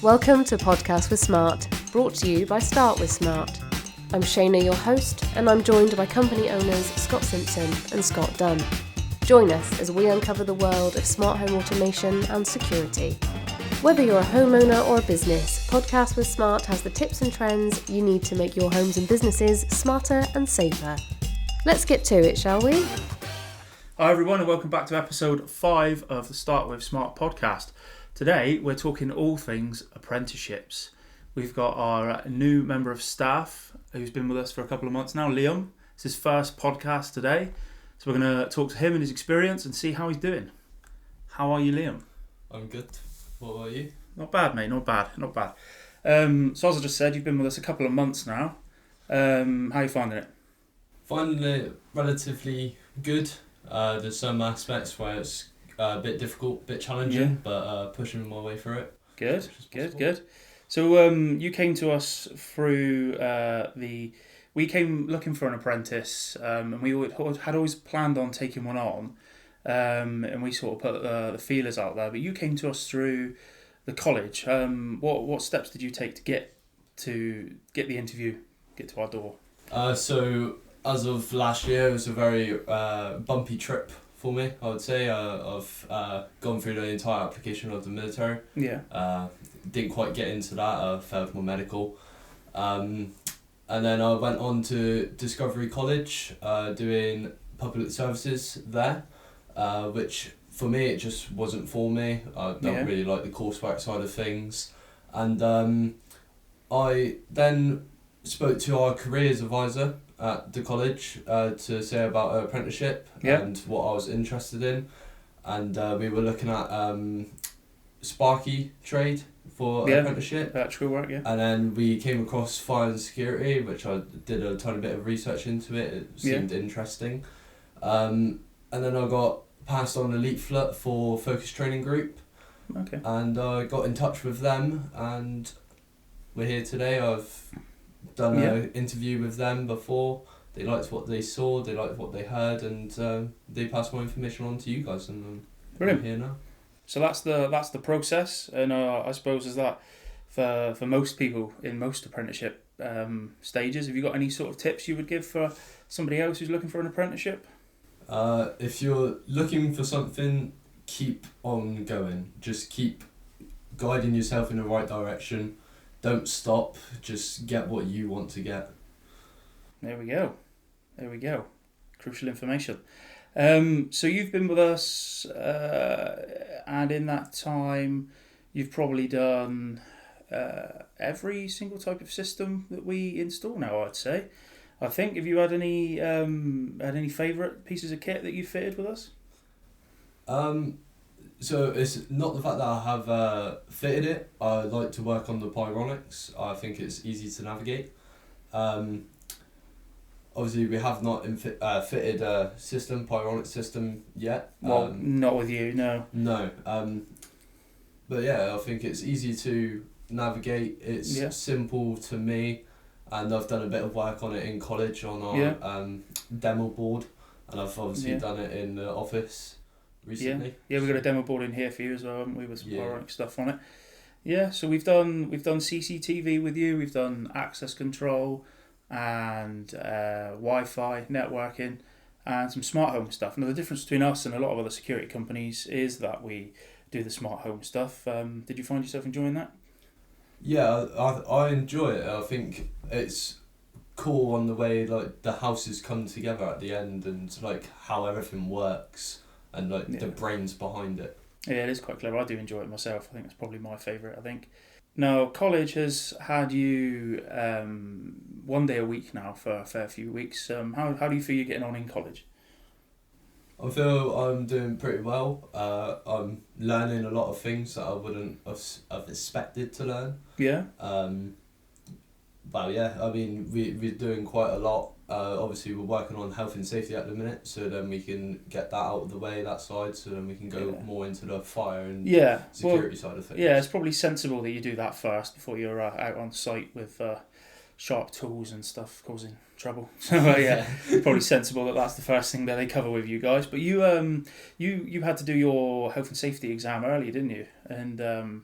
Welcome to Podcast with Smart, brought to you by Start with Smart. I'm Shayna, your host, and I'm joined by company owners Scott Simpson and Scott Dunn. Join us as we uncover the world of smart home automation and security. Whether you're a homeowner or a business, Podcast with Smart has the tips and trends you need to make your homes and businesses smarter and safer. Let's get to it, shall we? Hi everyone, and welcome back to episode 5 of the Start with Smart podcast. Today we're talking all things apprenticeships. We've got our new member of staff who's been with us for a couple of months now, Liam. It's his first podcast today, so we're going to talk to him and his experience and see how he's doing. How are you, Liam? I'm good. What about you? Not bad, mate, not bad. So as I just said, you've been with us a couple of months now. How are you finding it? Finding it relatively good. There's some aspects where it's a bit difficult, a bit challenging, but pushing my way through it. Good. So you came to us through we came looking for an apprentice, and we had always planned on taking one on, and we sort of put the feelers out there. But you came to us through the college. What steps did you take to get the interview, get to our door? So as of last year, it was a very bumpy trip for me, I would say. I've gone through the entire application of the military. Yeah. Didn't quite get into that. I failed my medical. And then I went on to Discovery College, doing public services there, which for me, it just wasn't for me. I don't really like the coursework side of things. And I then spoke to our careers advisor at the college to say about an apprenticeship and what I was interested in. And we were looking at Sparky trade for apprenticeship. Electrical work, yeah. And then we came across fire and security, which I did a tiny bit of research into it. It seemed interesting. And then I got passed on a leaflet for Focus Training Group. Okay. And I got in touch with them, and we're here today. I've done an interview with them before. They liked what they saw, they liked what they heard, and they passed my information on to you guys, and I'm here now. So that's the process, and I suppose is that for most people in most apprenticeship stages. Have you got any sort of tips you would give for somebody else who's looking for an apprenticeship? If you're looking for something, keep on going. Just keep guiding yourself in the right direction. Don't stop. Just get what you want to get. There we go. Crucial information. So you've been with us, and in that time, you've probably done every single type of system that we install now, I'd say. I think. Have you had any favourite pieces of kit that you fitted with us? So it's not the fact that I have fitted it. I like to work on the Pyronics. I think it's easy to navigate. Obviously, we have not fitted a Pyronic system yet. Well, not with you, no. No. But yeah, I think it's easy to navigate. It's simple to me, and I've done a bit of work on it in college on our demo board, and I've obviously done it in the office recently. Yeah, we've got a demo board in here for you as well, haven't we, with some Pyronic stuff on it. Yeah, so we've done CCTV with you, we've done access control and Wi-Fi, networking, and some smart home stuff. Now the difference between us and a lot of other security companies is that we do the smart home stuff. Did you find yourself enjoying that? Yeah, I enjoy it. I think it's cool on the way like the houses come together at the end, and like how everything works, and like the brains behind it. Yeah, it is quite clever. I do enjoy it myself. I think it's probably my favourite, I think. Now, college has had you 1 day a week now for a fair few weeks. How do you feel you're getting on in college? I feel I'm doing pretty well. I'm learning a lot of things that I wouldn't have expected to learn. Yeah. But yeah, I mean, we're doing quite a lot. Obviously, we're working on health and safety at the minute, so then we can get that out of the way, that side, so then we can go more into the fire and security side of things. Yeah, it's probably sensible that you do that first before you're out on site with sharp tools and stuff causing trouble. So probably sensible that that's the first thing that they cover with you guys. But you had to do your health and safety exam early, didn't you? And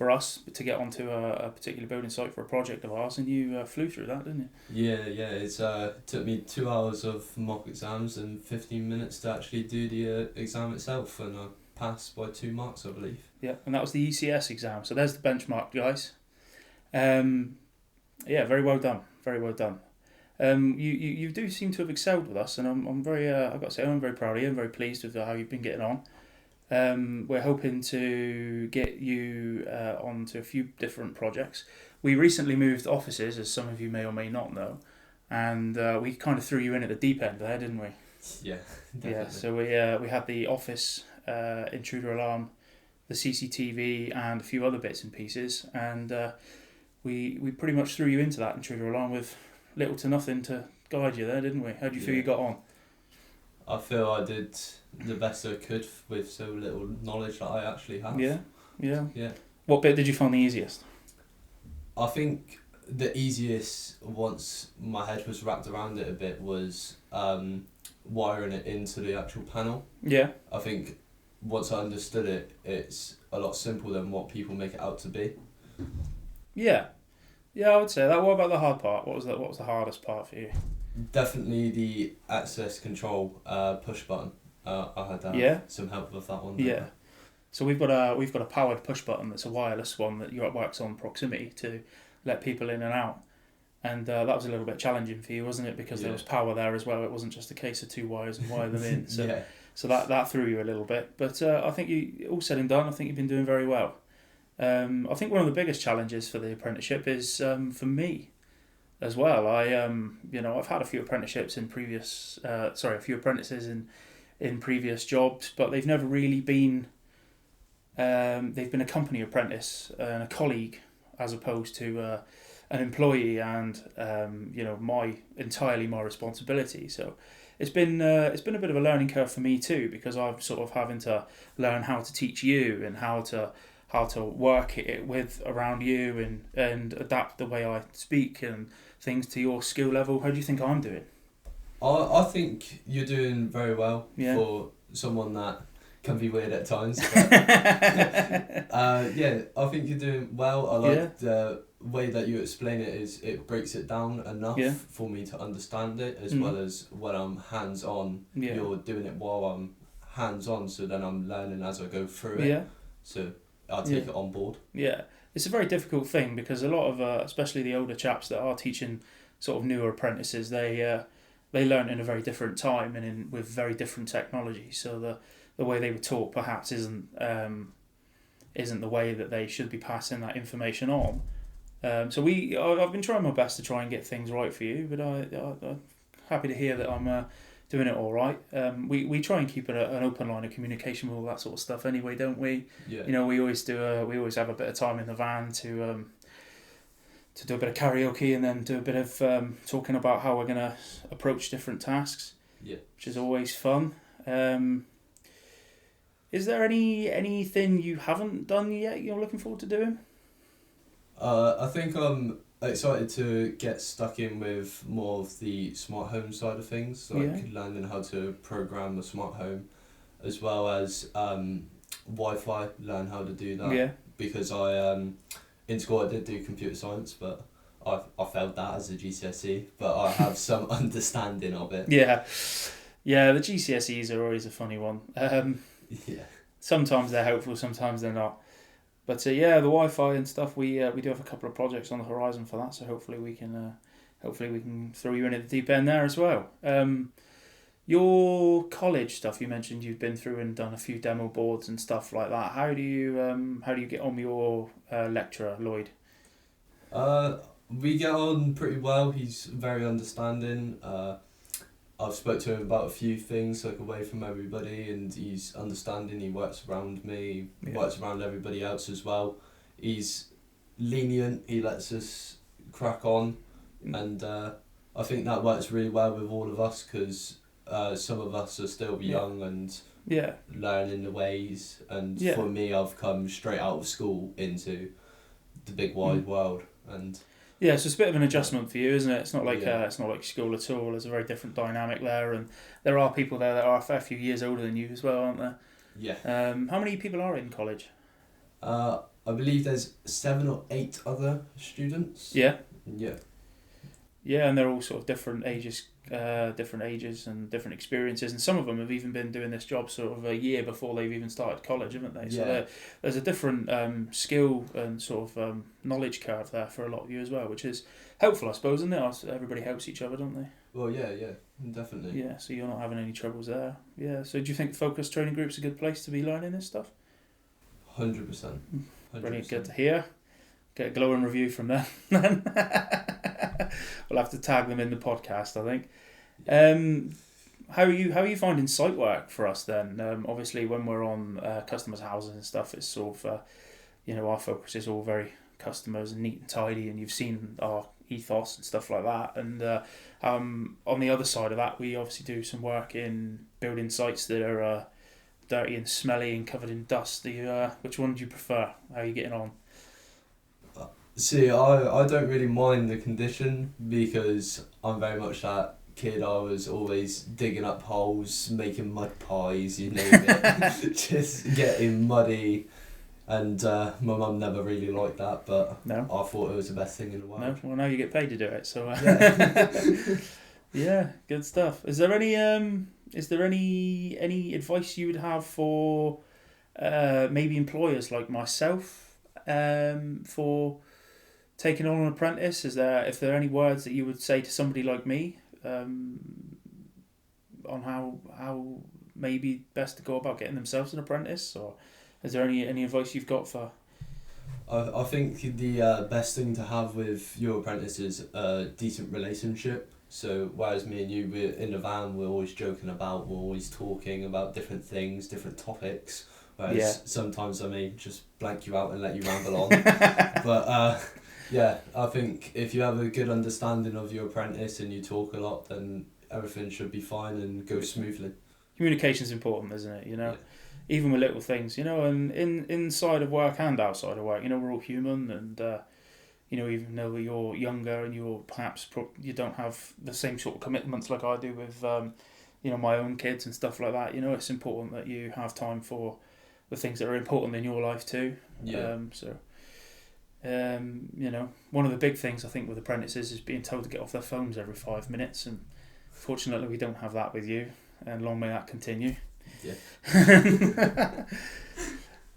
for us to get onto a particular building site for a project of ours, and you flew through that, didn't you? Yeah. It took me 2 hours of mock exams and 15 minutes to actually do the exam itself, and I passed by 2 marks, I believe. Yeah, and that was the ECS exam. So there's the benchmark, guys. Yeah, very well done. Very well done. You do seem to have excelled with us, and I'm very I've got to say I'm very proud of you. I'm very pleased with how you've been getting on. We're hoping to get you onto a few different projects. We recently moved offices, as some of you may or may not know, and we kind of threw you in at the deep end there, didn't we? Yeah, definitely. Yeah. So we had the office intruder alarm, the CCTV, and a few other bits and pieces, and we pretty much threw you into that intruder alarm with little to nothing to guide you there, didn't we? How do you feel you got on? I feel I did the best I could with so little knowledge that I actually have. Yeah. What bit did you find the easiest? I think the easiest, once my head was wrapped around it a bit, was wiring it into the actual panel. Yeah. I think once I understood it, it's a lot simpler than what people make it out to be. Yeah, I would say that. What about the hard part? What was the hardest part for you? Definitely the access control push button. I had some help with that one. Yeah. So we've got a powered push button that's a wireless one that works on proximity to let people in and out, and that was a little bit challenging for you, wasn't it? Because there was power there as well. It wasn't just a case of 2 wires and wire them in. So so that threw you a little bit. But I think you, all said and done, I think you've been doing very well. I think one of the biggest challenges for the apprenticeship is for me as well. I've had a few apprenticeships in previous a few apprentices in previous jobs, but they've never really been they've been a company apprentice and a colleague as opposed to an employee, and entirely my responsibility. So it's been a bit of a learning curve for me too, because I'm sort of having to learn how to teach you and how to work it with around you and adapt the way I speak and things to your skill level. How do you think I'm doing? I think you're doing very well for someone that can be weird at times. But, I think you're doing well. I like the way that you explain it. It breaks it down enough for me to understand it, as well as when I'm hands-on, you're doing it while I'm hands-on, so then I'm learning as I go through it. Yeah. So I'll take it on board. Yeah, it's a very difficult thing because a lot of, especially the older chaps that are teaching sort of newer apprentices, they learn in a very different time and with very different technology. So the way they would talk perhaps isn't the way that they should be passing that information on. I've been trying my best to try and get things right for you, but I'm happy to hear that I'm doing it all right. We try and keep an open line of communication with all that sort of stuff anyway, don't we? Yeah. We always have a bit of time in the van to do a bit of karaoke and then do a bit of talking about how we're going to approach different tasks. Yeah. Which is always fun. Is there anything you haven't done yet you're looking forward to doing? I think I'm excited to get stuck in with more of the smart home side of things, learning how to program a smart home, as well as Wi-Fi, learn how to do that. Yeah. Because in school I did do computer science, but I failed that as a GCSE, but I have some understanding of it. Yeah, the GCSEs are always a funny one. Sometimes they're helpful, sometimes they're not. But the Wi-Fi and stuff, we do have a couple of projects on the horizon for that, so hopefully we can throw you in at the deep end there as well. Your college stuff, you mentioned you've been through and done a few demo boards and stuff like that. How do you get on with your lecturer, Lloyd? We get on pretty well. He's very understanding. I've spoke to him about a few things, like away from everybody, and he's understanding. He works around me, works around everybody else as well. He's lenient. He lets us crack on, and I think that works really well with all of us, because some of us are still young and learning the ways. And for me, I've come straight out of school into the big wide world, and. Yeah, so it's a bit of an adjustment for you, isn't it? It's not like school at all. There's a very different dynamic there, and there are people there that are a fair few years older than you as well, aren't there? Yeah. How many people are in college? I believe there's 7 or 8 other students. Yeah. Yeah. Yeah, and they're all sort of different ages and different experiences, and some of them have even been doing this job sort of a year before they've even started college, haven't they? Yeah. So there's a different skill and sort of knowledge curve there for a lot of you as well, which is helpful, I suppose, isn't it? Everybody helps each other, don't they? Well, yeah, definitely. Yeah, so you're not having any troubles there. Yeah, so do you think focus training group's a good place to be learning this stuff? 100%. Brilliant, good to hear. Get a glowing review from them. We'll have to tag them in the podcast, I think. How are you finding site work for us then? Obviously, when we're on customers' houses and stuff, it's sort of our focus is all very customers and neat and tidy, and you've seen our ethos and stuff like that. And on the other side of that, we obviously do some work in building sites that are dirty and smelly and covered in dust. Which one do you prefer? How are you getting on? See, I don't really mind the condition because I'm very much that kid. I was always digging up holes, making mud pies, you name it, just getting muddy. And my mum never really liked that, but no. I thought it was the best thing in the world. No, well now you get paid to do it, so yeah. Yeah, good stuff. Is there any advice you would have for maybe employers like myself for taking on an apprentice? If there are any words that you would say to somebody like me on how maybe best to go about getting themselves an apprentice, or is there any advice you've got for? I think the best thing to have with your apprentice is a decent relationship. So whereas me and you, we're in the van, we're always joking about, we're always talking about different things, different topics. Whereas sometimes I may just blank you out and let you ramble on. But yeah, I think if you have a good understanding of your apprentice and you talk a lot, then everything should be fine and go smoothly. Communication's important, isn't it? Even with little things, and inside of work and outside of work, we're all human, and even though you're younger and you're perhaps you don't have the same sort of commitments like I do with my own kids and stuff like that. It's important that you have time for the things that are important in your life too. Yeah. One of the big things I think with apprentices is being told to get off their phones every 5 minutes, and fortunately we don't have that with you, and long may that continue. Yeah.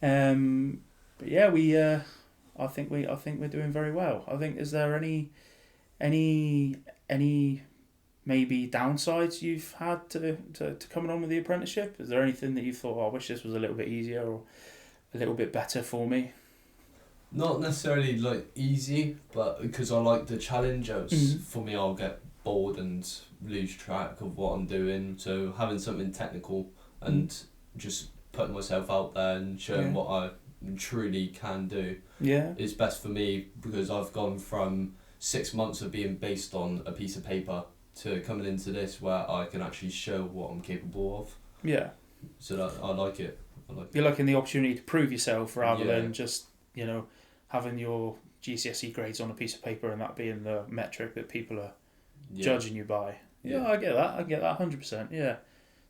But yeah, I think we're doing very well. I think, is there any maybe downsides you've had to coming on with the apprenticeship? Is there anything that you thought, I wish this was a little bit easier or a little bit better for me? Not necessarily like easy, but because I like the challenge. For me, I'll get bored and lose track of what I'm doing. So having something technical and just putting myself out there and showing what I truly can do is best for me, because I've gone from 6 months of being based on a piece of paper to coming into this where I can actually show what I'm capable of. Yeah. So that, I like it. You're liking the opportunity to prove yourself rather than just, having your GCSE grades on a piece of paper and that being the metric that people are judging you by. Yeah, I get that 100%. Yeah.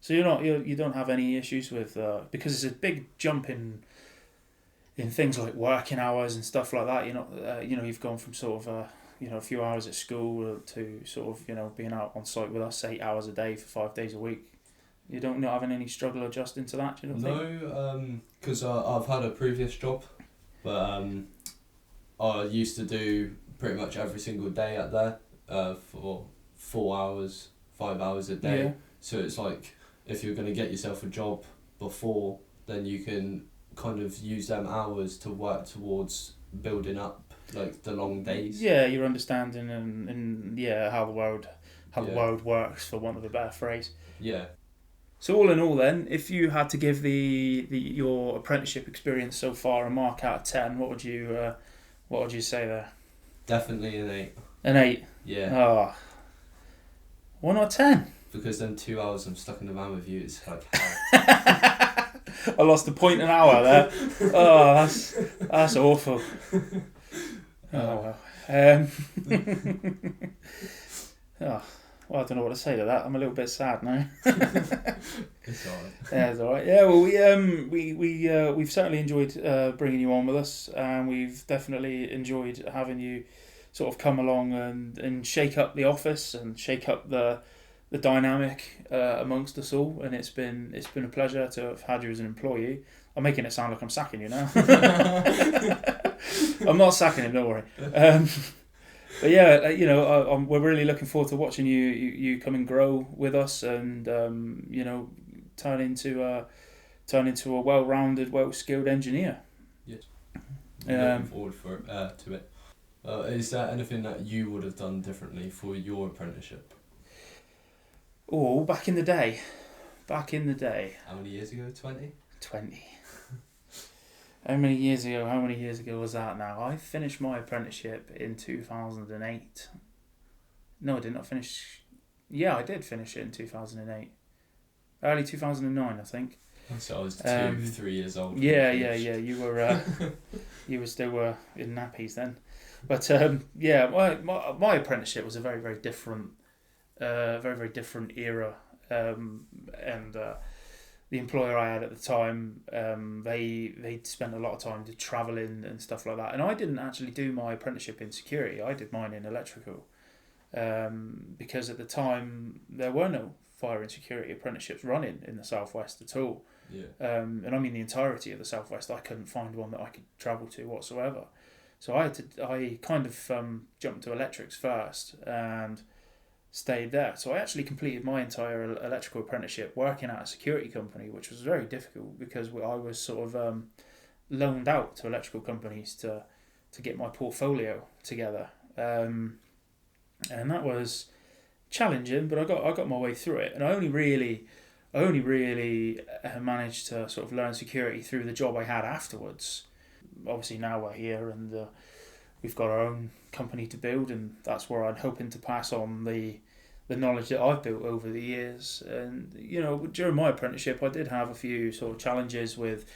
So you don't have any issues with because it's a big jump in things like working hours and stuff like that. You've gone from sort of a few hours at school to sort of being out on site with us 8 hours a day for 5 days a week. You don't not having any struggle adjusting to that, do you not think? No, because I've had a previous job, but I used to do pretty much every single day at there for 4 hours, 5 hours a day. Yeah. So it's like, if you're going to get yourself a job before, then you can kind of use them hours to work towards building up like the long days. Yeah, your understanding and how the world works, for want of a better phrase. Yeah. So all in all then, if you had to give your apprenticeship experience so far a mark out of 10, what would you say there? Definitely an 8. An 8? Yeah. Oh. 1 out of 10? Because then 2 hours I'm stuck in the van with you, it's like hell. I lost a point an hour there. Oh, that's awful. Oh well. Well, I don't know what to say to that. I'm a little bit sad now. It's alright. Yeah, it's alright. Yeah, well, we've certainly enjoyed bringing you on with us, and we've definitely enjoyed having you sort of come along and shake up the office and shake up the dynamic amongst us all. And it's been a pleasure to have had you as an employee. I'm making it sound like I'm sacking you now. I'm not sacking him, don't worry. But yeah, we're really looking forward to watching you come and grow with us, and turn into a well-rounded, well-skilled engineer. Yes. Looking forward to it. Is there anything that you would have done differently for your apprenticeship? Oh, back in the day. How many years ago? 20? 20. How many years ago was that now? I finished my apprenticeship in 2008. No, I did not finish. Yeah, I did finish it in 2008. Early 2009, I think. So I was 3 years old. Yeah. You were you still in nappies then. But my apprenticeship was a very, very different era. And the employer I had at the time, they spent a lot of time travelling and stuff like that. And I didn't actually do my apprenticeship in security. I did mine in electrical, because at the time there were no fire and security apprenticeships running in the southwest at all. Yeah. And I mean the entirety of the southwest. I couldn't find one that I could travel to whatsoever. So I kind of jumped to electrics first and stayed there. So I actually completed my entire electrical apprenticeship working at a security company, which was very difficult because I was sort of loaned out to electrical companies to get my portfolio together, and that was challenging. But I got my way through it, and I only really managed to sort of learn security through the job I had afterwards. Obviously now we're here and we've got our own company to build, and that's where I'm hoping to pass on the knowledge that I've built over the years. And during my apprenticeship I did have a few sort of challenges with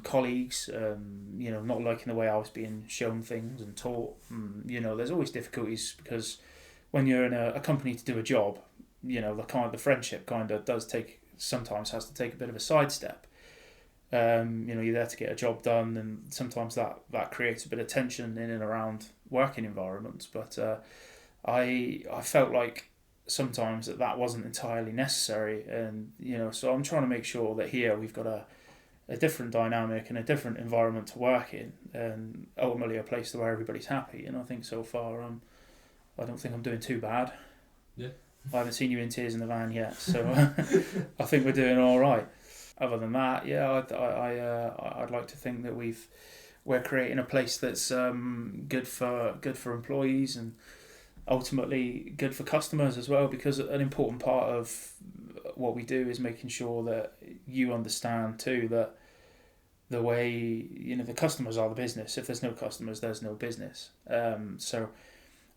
colleagues, not liking the way I was being shown things and taught. There's always difficulties because when you're in a company to do a job, the friendship kind of sometimes has to take a bit of a sidestep. You're there to get a job done, and sometimes that creates a bit of tension in and around working environments. But I felt like sometimes that wasn't entirely necessary, and so I'm trying to make sure that here we've got a different dynamic and a different environment to work in, and ultimately a place where everybody's happy. And I think so far I don't think I'm doing too bad. Yeah. I haven't seen you in tears in the van yet, so I think we're doing all right. Other than that, I'd like to think that we're creating a place that's good for employees and ultimately good for customers as well, because an important part of what we do is making sure that you understand too that the way the customers are the business. If there's no customers, there's no business. So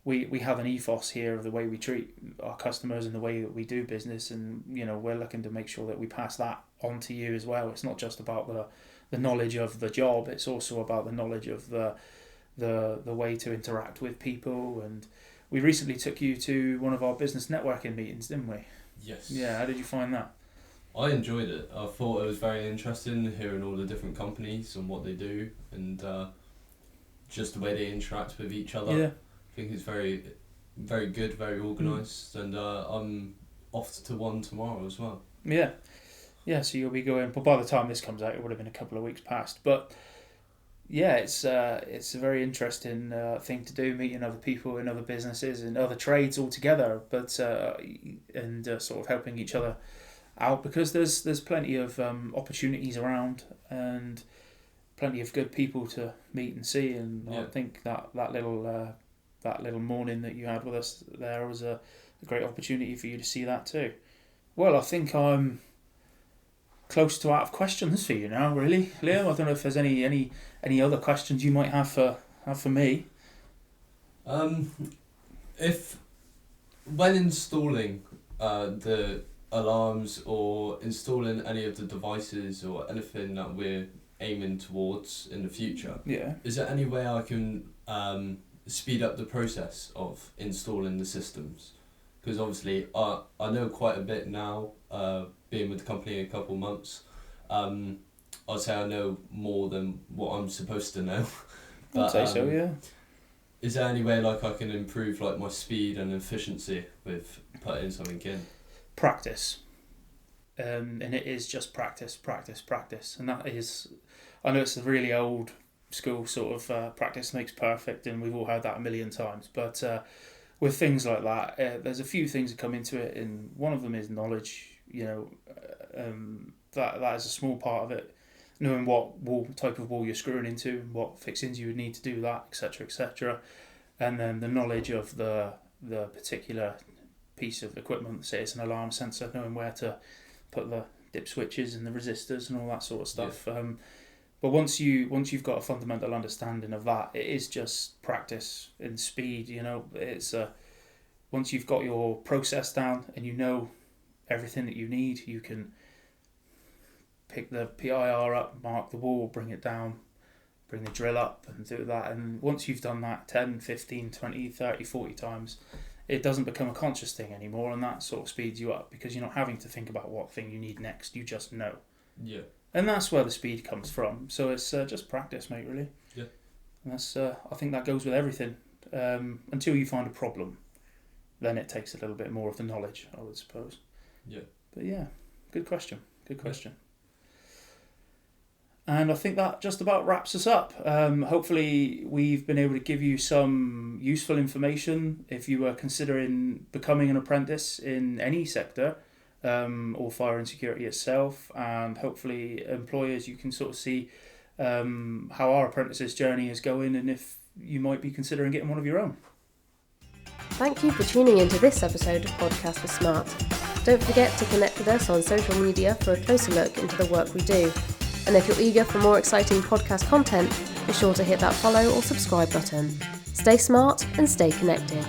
we have an ethos here of the way we treat our customers and the way that we do business, and we're looking to make sure that we pass that on to you as well. It's not just about the knowledge of the job, it's also about the knowledge of the way to interact with people. And we recently took you to one of our business networking meetings, didn't we? Yes. Yeah, how did you find that? I enjoyed it. I thought it was very interesting hearing all the different companies and what they do, and just the way they interact with each other. Yeah. I think it's very, very good, very organised, and I'm off to one tomorrow as well. Yeah. Yeah, so you'll be going, but by the time this comes out, it would have been a couple of weeks past. But yeah, it's a very interesting thing to do, meeting other people in other businesses and other trades altogether, but and sort of helping each other out, because there's plenty of opportunities around and plenty of good people to meet and see. And yeah. I think that little morning that you had with us there was a great opportunity for you to see that too. Well, I think I'm close to out of questions for you now, really, Liam. I don't know if there's any other questions you might have for me. If when installing the alarms or installing any of the devices or anything that we're aiming towards in the future, yeah, is there any way I can speed up the process of installing the systems? because obviously I know quite a bit now, being with the company a couple months. I'd say I know more than what I'm supposed to know. I'd say so, yeah. Is there any way like I can improve like my speed and efficiency with putting something in? Practice. And it is just practice. And that is, I know it's a really old school sort of practice makes perfect, and we've all heard that a million times. But with things like that, there's a few things that come into it, and one of them is knowledge. That is a small part of it. Knowing what type of wall you're screwing into, what fixings you would need to do that, etc., etc., and then the knowledge of the particular piece of equipment. Say it's an alarm sensor, knowing where to put the dip switches and the resistors and all that sort of stuff. Yeah. But once you've got a fundamental understanding of that, it is just practice and speed. It's once you've got your process down and you know everything that you need, you can pick the PIR up, mark the wall, bring it down, bring the drill up and do that. And once you've done that 10, 15, 20, 30, 40 times, it doesn't become a conscious thing anymore, and that sort of speeds you up because you're not having to think about what thing you need next, you just know. Yeah. And that's where the speed comes from. So it's just practice, mate, really. Yeah. And that's I think that goes with everything. Until you find a problem, then it takes a little bit more of the knowledge, I would suppose. Yeah. But yeah, good question. And I think that just about wraps us up. Hopefully we've been able to give you some useful information if you were considering becoming an apprentice in any sector, or fire and security itself. And hopefully employers, you can sort of see how our apprentices journey is going, and if you might be considering getting one of your own. Thank you for tuning into this episode of Podcast with Smart. Don't forget to connect with us on social media for a closer look into the work we do. And if you're eager for more exciting podcast content, be sure to hit that follow or subscribe button. Stay smart and stay connected.